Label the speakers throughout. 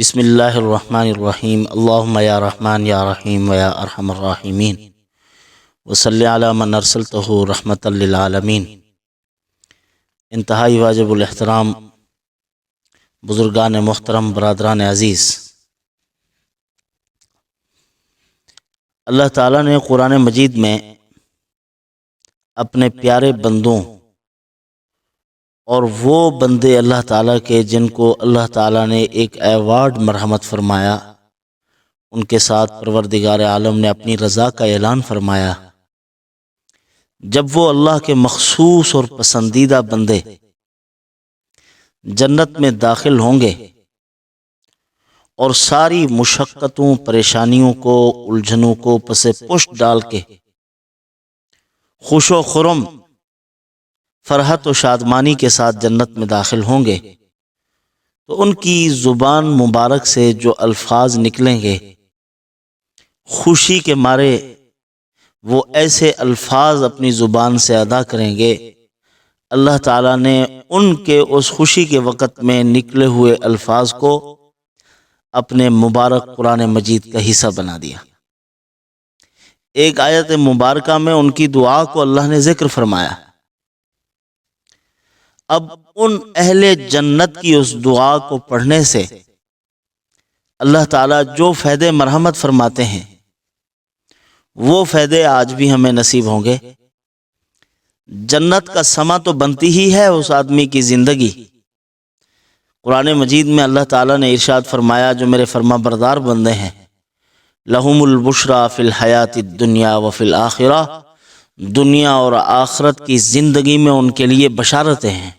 Speaker 1: بسم اللہ الرحمن الرحیم اللہم یا رحمان یا رحیم و یا ارحم الراحمین وصلی علی من ارسلتہ رحمتا للعالمین۔ انتہائی واجب الاحترام بزرگان محترم، برادران عزیز، اللہ تعالیٰ نے قرآن مجید میں اپنے پیارے بندوں اور وہ بندے اللہ تعالیٰ کے جن کو اللہ تعالیٰ نے ایک ایوارڈ مرحمت فرمایا، ان کے ساتھ پروردگار عالم نے اپنی رضا کا اعلان فرمایا۔ جب وہ اللہ کے مخصوص اور پسندیدہ بندے جنت میں داخل ہوں گے اور ساری مشقتوں، پریشانیوں کو، الجھنوں کو پس پشت ڈال کے خوش و خرم، فرحت و شادمانی کے ساتھ جنت میں داخل ہوں گے، تو ان کی زبان مبارک سے جو الفاظ نکلیں گے، خوشی کے مارے وہ ایسے الفاظ اپنی زبان سے ادا کریں گے، اللہ تعالیٰ نے ان کے اس خوشی کے وقت میں نکلے ہوئے الفاظ کو اپنے مبارک قرآن مجید کا حصہ بنا دیا۔ ایک آیت مبارکہ میں ان کی دعا کو اللہ نے ذکر فرمایا۔ اب ان اہل جنت کی اس دعا کو پڑھنے سے اللہ تعالیٰ جو فائدے مرحمت فرماتے ہیں وہ فائدے آج بھی ہمیں نصیب ہوں گے۔ جنت کا سما تو بنتی ہی ہے اس آدمی کی زندگی۔ قرآن مجید میں اللہ تعالیٰ نے ارشاد فرمایا، جو میرے فرما بردار بندے ہیں، لہم البشریٰ فی الحیات الدنیا وفی الآخرہ، دنیا اور آخرت کی زندگی میں ان کے لیے بشارتیں ہیں،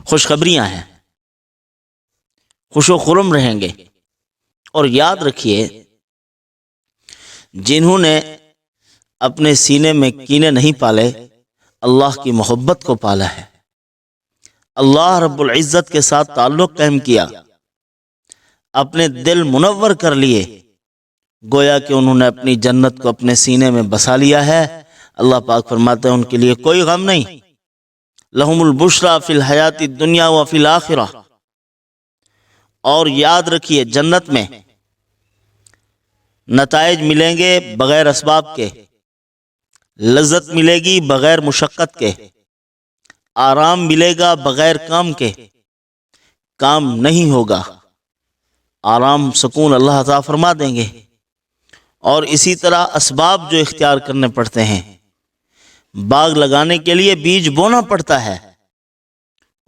Speaker 1: خوشخبریاں ہیں، خوش و خرم رہیں گے۔ اور یاد رکھیے، جنہوں نے اپنے سینے میں کینے نہیں پالے، اللہ کی محبت کو پالا ہے، اللہ رب العزت کے ساتھ تعلق قائم کیا، اپنے دل منور کر لیے، گویا کہ انہوں نے اپنی جنت کو اپنے سینے میں بسا لیا ہے۔ اللہ پاک فرماتے ہیں ان کے لیے کوئی غم نہیں، لہم البشریٰ فی الحیات الدنیا وفی الآخرہ۔ اور یاد رکھیے، جنت میں نتائج ملیں گے بغیر اسباب کے، لذت ملے گی بغیر مشقت کے، آرام ملے گا بغیر کام کے، کام نہیں ہوگا، آرام سکون اللہ عطا فرما دیں گے۔ اور اسی طرح اسباب جو اختیار کرنے پڑتے ہیں، باغ لگانے کے لیے بیج بونا پڑتا ہے،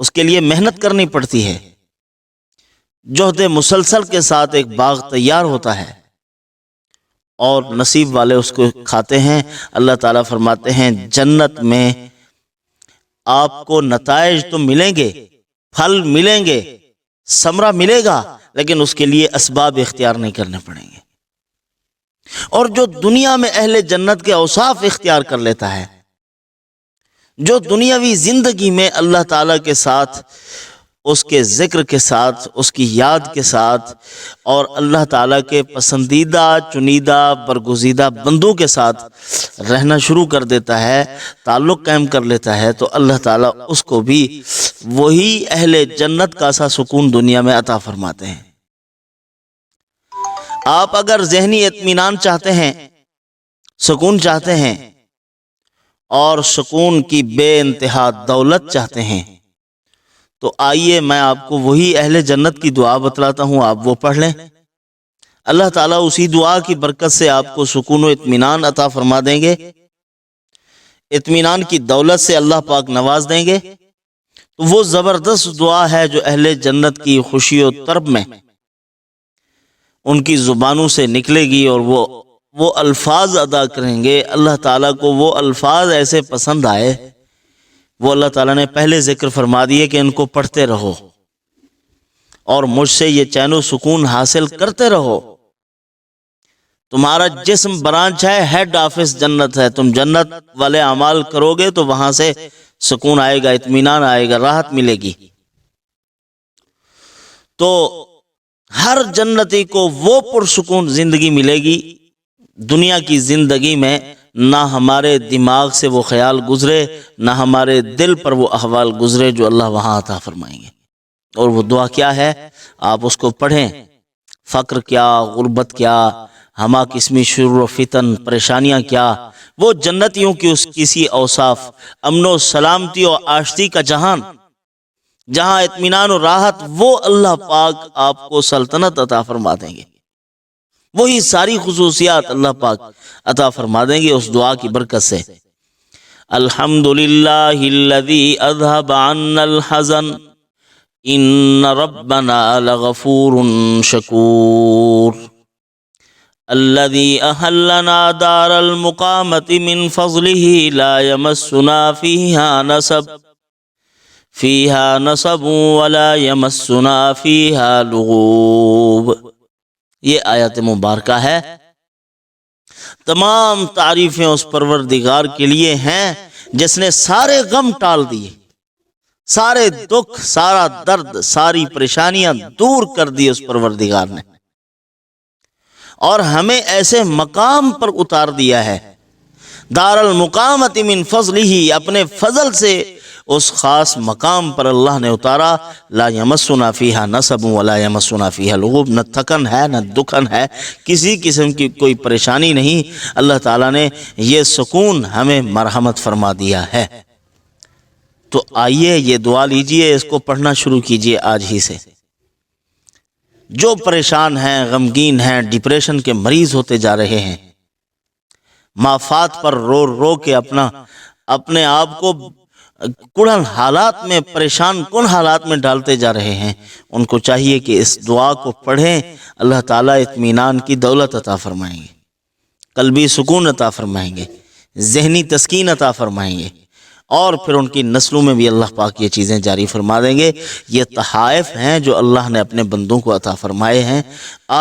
Speaker 1: اس کے لیے محنت کرنی پڑتی ہے، جہد مسلسل کے ساتھ ایک باغ تیار ہوتا ہے، اور نصیب والے اس کو کھاتے ہیں۔ اللہ تعالیٰ فرماتے ہیں جنت میں آپ کو نتائج تو ملیں گے، پھل ملیں گے، ثمرہ ملے گا، لیکن اس کے لیے اسباب اختیار نہیں کرنے پڑیں گے۔ اور جو دنیا میں اہل جنت کے اوصاف اختیار کر لیتا ہے، جو دنیاوی زندگی میں اللہ تعالیٰ کے ساتھ، اس کے ذکر کے ساتھ، اس کی یاد کے ساتھ، اور اللہ تعالیٰ کے پسندیدہ، چنیدہ، برگزیدہ بندوں کے ساتھ رہنا شروع کر دیتا ہے، تعلق قائم کر لیتا ہے، تو اللہ تعالیٰ اس کو بھی وہی اہل جنت کا سا سکون دنیا میں عطا فرماتے ہیں۔ آپ اگر ذہنی اطمینان چاہتے ہیں، سکون چاہتے ہیں، اور سکون کی بے انتہا دولت چاہتے ہیں، تو آئیے میں آپ کو وہی اہل جنت کی دعا بتلاتا ہوں، آپ وہ پڑھ لیں۔ اللہ تعالیٰ اسی دعا کی برکت سے آپ کو سکون و اطمینان عطا فرما دیں گے، اطمینان کی دولت سے اللہ پاک نواز دیں گے۔ تو وہ زبردست دعا ہے جو اہل جنت کی خوشی و طرب میں ان کی زبانوں سے نکلے گی، اور وہ الفاظ ادا کریں گے۔ اللہ تعالیٰ کو وہ الفاظ ایسے پسند آئے، وہ اللہ تعالیٰ نے پہلے ذکر فرما دیے کہ ان کو پڑھتے رہو اور مجھ سے یہ چین و سکون حاصل کرتے رہو۔ تمہارا جسم برانچ ہے، ہیڈ آفس جنت ہے، تم جنت والے اعمال کرو گے تو وہاں سے سکون آئے گا، اطمینان آئے گا، راحت ملے گی۔ تو ہر جنتی کو وہ پرسکون زندگی ملے گی، دنیا کی زندگی میں نہ ہمارے دماغ سے وہ خیال گزرے، نہ ہمارے دل پر وہ احوال گزرے جو اللہ وہاں عطا فرمائیں گے۔ اور وہ دعا کیا ہے؟ آپ اس کو پڑھیں۔ فقر کیا، غربت کیا، ہما قسمی شر و فتن، پریشانیاں کیا، وہ جنتیوں کی اس کسی اوصاف، امن و سلامتی و آشتی کا جہان، جہاں اطمینان و راحت، وہ اللہ پاک آپ کو سلطنت عطا فرما دیں گے۔ وہی ساری خصوصیات اللہ پاک عطا فرما دیں گے اس دعا کی برکت سے۔ الحمدللہ الذی اذھب عنا الحزن ان ربنا لغفور شکور الذي أحلنا دار المقامة من فضله لا يمسنا فيها نصب ولا يمسنا فيها لغوب۔ یہ آیت مبارکہ ہے۔ تمام تعریفیں اس پروردگار کے لیے ہیں جس نے سارے غم ٹال دیے، سارے دکھ، سارا درد، ساری پریشانیاں دور کر دی اس پروردگار نے، اور ہمیں ایسے مقام پر اتار دیا ہے، دار المقامت من فضلہ، اپنے فضل سے اس خاص مقام پر اللہ نے اتارا۔ لا یمسنا فیہا نصب ولا یمسنا فیہا لغوب، نہ تھکن ہے نہ دکھن ہے، کسی قسم کی کوئی پریشانی نہیں۔ اللہ تعالیٰ نے یہ سکون ہمیں مرحمت فرما دیا ہے۔ تو آئیے یہ دعا لیجئے، اس کو پڑھنا شروع کیجئے آج ہی سے۔ جو پریشان ہیں، غمگین ہیں، ڈپریشن کے مریض ہوتے جا رہے ہیں، مافات پر رو رو کے اپنے آپ کو کڑھن حالات میں، پریشان کن حالات میں ڈالتے جا رہے ہیں، ان کو چاہیے کہ اس دعا کو پڑھیں۔ اللہ تعالیٰ اطمینان کی دولت عطا فرمائیں گے، قلبی سکون عطا فرمائیں گے، ذہنی تسکین عطا فرمائیں گے، اور پھر ان کی نسلوں میں بھی اللہ پاک یہ چیزیں جاری فرما دیں گے۔ یہ تحائف ہیں جو اللہ نے اپنے بندوں کو عطا فرمائے ہیں۔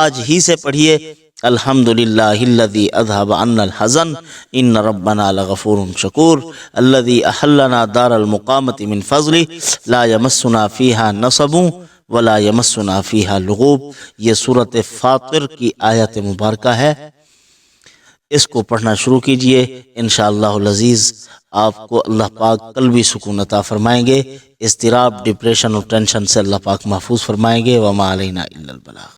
Speaker 1: آج ہی سے پڑھیے، الحمدللہ الذی اذھب عنا الحزن ان ربنا لغفور شکور الذی احلنا دار المقامت من فضلہ لا یمسنا فیہا نصب ولا یمسنا فیہا لغوب۔ یہ سورۃ فاطر کی آیت مبارکہ ہے۔ اس کو پڑھنا شروع کیجئے، انشاءاللہ العزیز آپ کو اللہ پاک قلبی سکون عطا فرمائیں گے، اضطراب، ڈپریشن اور ٹینشن سے اللہ پاک محفوظ فرمائیں گے۔ وما علینا الا البلاغ۔